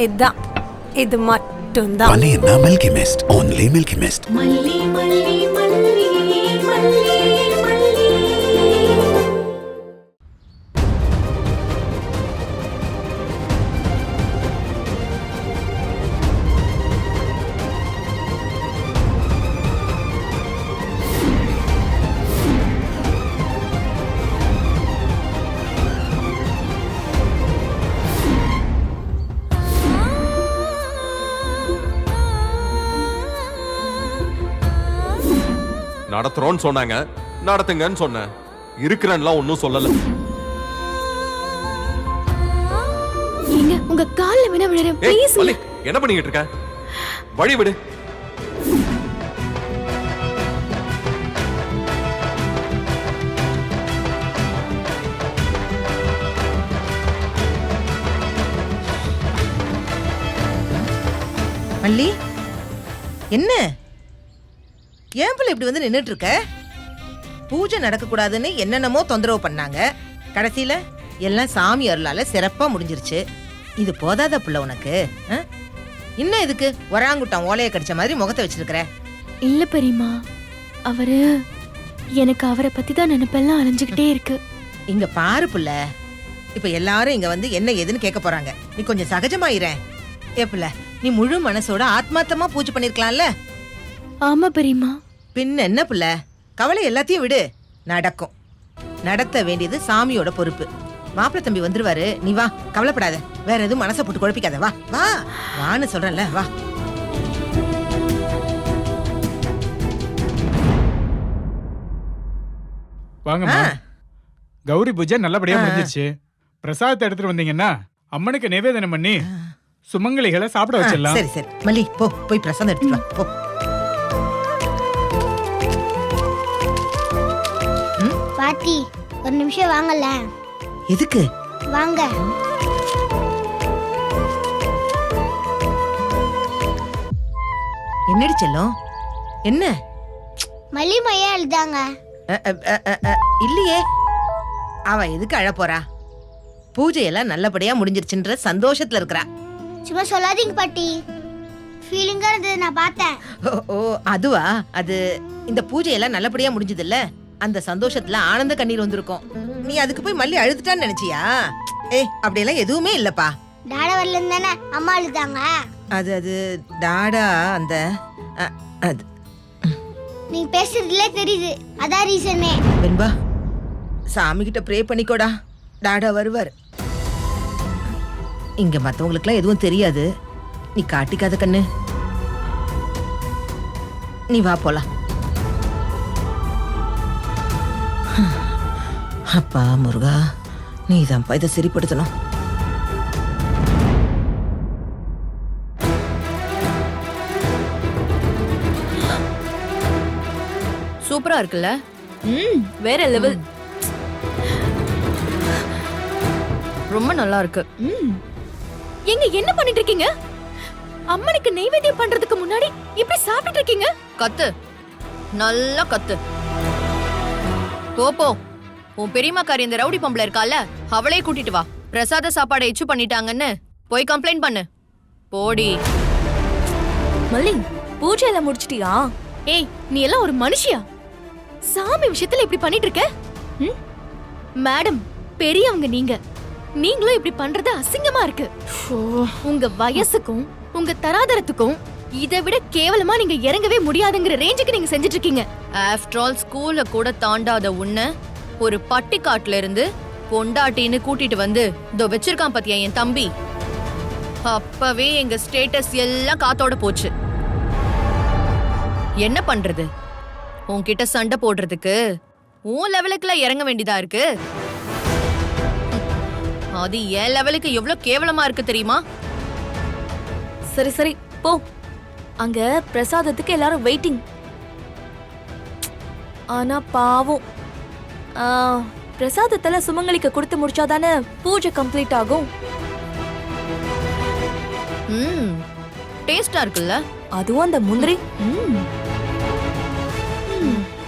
இதான், இது மட்டும்தான். மல்லினா milky mist, only milky mist. மல்லி மல்லி மல்லி மல்லி மல்லி. நடத்துறோன்னு சொன்னாங்க, நடத்துங்கன்னு சொன்னேன். இருக்கிறேன்லாம் ஒன்னும் சொல்லல. நீங்க உங்க கால்ல வேணா விழுறேன் ப்ளீஸ். என்ன பண்ணிட்டு இருக்க? வழி விடு. மல்லி, என்ன ஏன் பிள்ளை இப்படி வந்து நின்னுட்டு இருக்க? பூஜை நடக்க கூடாதுன்னு என்னென்னமோ தொந்தரவு பண்ணாங்க. கடைசியில எல்லாம் சாமி அருளால சிறப்பா முடிஞ்சிருச்சு. இது போதாத பிள்ளை உனக்கு? இன்னும் இதுக்கு வராங்குட்டான் ஓலைய கடிச்ச மாதிரி முகத்தை வச்சிருக்கிற? இல்ல பெரியம்மா, எனக்கு அவரை பத்தி தான் நினைப்பெல்லாம் அலைஞ்சுக்கிட்டே இருக்கு. இங்க பாரு பிள்ளை, இப்ப எல்லாரும் இங்க வந்து என்ன ஏதுன்னு கேட்க போறாங்க. நீ கொஞ்சம் சகஜமாயிரேன். ஏ பிள்ளை, நீ முழு மனசோட ஆத்மார்த்தமா பூஜை பண்ணிருக்கலாம்ல? ஆமா பெரியம்மா. பின்ன என்ன பிள்ளை, கவலை எல்லாத்தையும் விடு. நடக்கும். நடத்த வேண்டியது சாமியோட பொறுப்பு. மாப்பிள்ளை தம்பி வந்துருவாரு, நீ வா, கவலைப்படாத. வேற எதுவும் மனசை போட்டு குழப்பிக்காத. வா வா வான்னு சொல்றேன்ல, வா. வாங்கம்மா. கௌரி பூஜை நல்லபடியா முடிஞ்சிருச்சு. பிரசாதத்தை எடுத்துட்டு வந்தீங்கன்னா அம்மனுக்கு நிவேதனம் பண்ணி சுமங்கலிகளை சாப்பிட வச்சிடலாம். சரி சரி மல்லி, போ போய் பிரசாதம் எடுத்துட்டு வா, போ. பாட்டி ஒரு நிமிஷம் வாங்கல. எதுக்கு? வாங்க. என்னடி செல்லம், என்ன? மல்லிமையா எழுதாங்க. இல்லையே, அவ எதுக்கு அழ போறா? பூஜையெல்லாம் நல்லபடியா முடிஞ்சிருச்சுன்ற சந்தோஷத்துல இருக்கறா. சும்மா சொல்லாதீங்க பாட்டி, ஃபீலிங்கா இருந்தது நான் பார்த்தேன். ஓ அதுவா? அது இந்த பூஜையெல்லாம் நல்லபடியா முடிஞ்சது இல்ல, அந்த சந்தோஷத்துல ஆனந்த கண்ணீர் வந்திருக்கும். நீ அதுக்கு போய் மல்லி அழுதுட்டான்னு நினைச்சியா? அப்படியெல்லாம் எதுவுமே இல்லப்பா. டாடா வரலன்னு தானே அம்மா அழுதாங்க. அது டாடா அந்த அது நீங்க பேசுறதுல தெரியுது, அதான் ரீசனே. வெண்பா, சாமி கிட்ட ப்ரே பண்ணிக்கோடா, டாடா வருவார். இங்க மத்தவங்களுக்குலாம் எதுவும் தெரியாது, நீ காட்டிக்காத கண்ணு. நீ வா போலாம். அப்பா முருகா, நீ தான்ப்பா இதை சரிப்படுத்தணும். சூப்பரா இருக்குல்ல? வேற லெவல். ரொம்ப நல்லா இருக்கு. எங்க என்ன பண்ணிட்டு இருக்கீங்க? அம்மனுக்கு நைவேத்தியம் பண்றதுக்கு முன்னாடி இப்படி சாப்பிட்டு இருக்கீங்க? கத்து, நல்லா கத்து. போ உன் பெரியம்மாக்காரி இந்த ரவுடி பொம்பளை இருக்கால, அவளே கூட்டிட்டு வா. பிரசாத சாப்பாடை எச்சு பண்ணிட்டாங்கன்னு போய் கம்ப்ளைண்ட் பண்ணு. போடி. மல்லி, பூஜை எல்லாம் முடிச்சிட்டியா? ஏய், நீ எல்லாம் ஒரு மனுஷியா? சாமி விஷயத்துல இப்படி பண்ணிட்டு இருக்க? மேடம், பெரியவங்க நீங்களும் இப்படி பண்றது அசிங்கமா இருக்கு. உங்க வயசுக்கும் உங்க தராதரத்துக்கும் இதை விட கேவலமா நீங்க இறங்கவே முடியாதுங்கிற ரேஞ்சுக்கு நீங்க செஞ்சிட்டு இருக்கீங்க. ஆஃப்டர் ஆல் ஸ்கூல்ல கூட தாண்டாத உன்ன ஒரு பட்டிக்காட்டுல இருந்து பொண்டாட்டின்னு கூட்டிட்டு வந்து இதோ வச்சிருக்கான் பாத்தியா என் தம்பி. அப்பவே எங்க ஸ்டேட்டஸ் எல்லாம் காத்தோட போச்சு. என்ன பண்றது? உன்கிட்ட சண்டை போடுறதுக்கு உன் லெவலுக்குலாம் இறங்க வேண்டியதா இருக்கு. அது என் லெவலுக்கு எவ்வளவு கேவலமா இருக்கு தெரியுமா? சரி சரி போ. அங்க பிரசாதத்துக்கு எல்லாரும் வெயிட்டிங். ஆனா பாவம், பிரசாதத்துல சுமங்கலிக்கு கொடுத்து முடிச்சாதானே பூஜை கம்ப்ளீட் ஆகும். டேஸ்டா இருக்குல்ல? அதுவும் அந்த முந்திரி.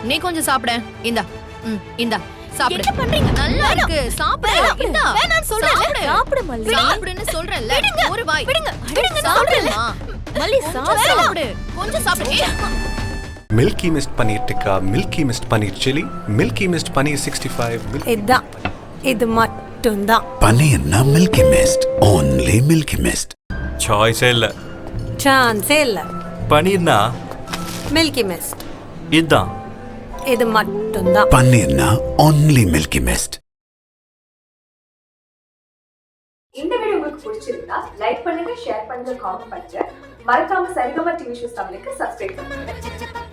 நீ கொஞ்சம் சாப்பிட. இந்தா இந்தா சாப்பிடு. என்ன பண்றீங்க? நல்லா இருக்கு, சாப்பிடு. இந்தா வேணாம் சொல்றேன். சாப்பிடு மல்லி. சாப்பிடுன்னு சொல்றேன்ல. ஒரு வாய். விடுங்க. சாப்பிடுமா மல்லி சாப்பிடு கொஞ்சம் சாப்பிடு milky mist paneer tikka, milky mist paneer chilli, milky mist paneer 65. இதுதான். இது மட்டும்தான். பன்னீர்னா milky mist, only milky mist. சாய்ஸே இல்ல. சான்ஸே இல்ல. பன்னீர்னா மில்கி மிஸ்ட். இதுதான். இது மட்டும்தான். பன்னீர்னா only மில்கி மிஸ்ட். இந்த வீடியோ உங்களுக்கு பிடிச்சிருந்தா லைக் பண்ணுங்க, ஷேர் பண்ணுங்க, காமெண்ட் பண்ணுங்க. மறக்காம சரிகமா டிவி ஷோஸ் தமிழுக்கு சப்ஸ்கிரைப் பண்ணுங்க.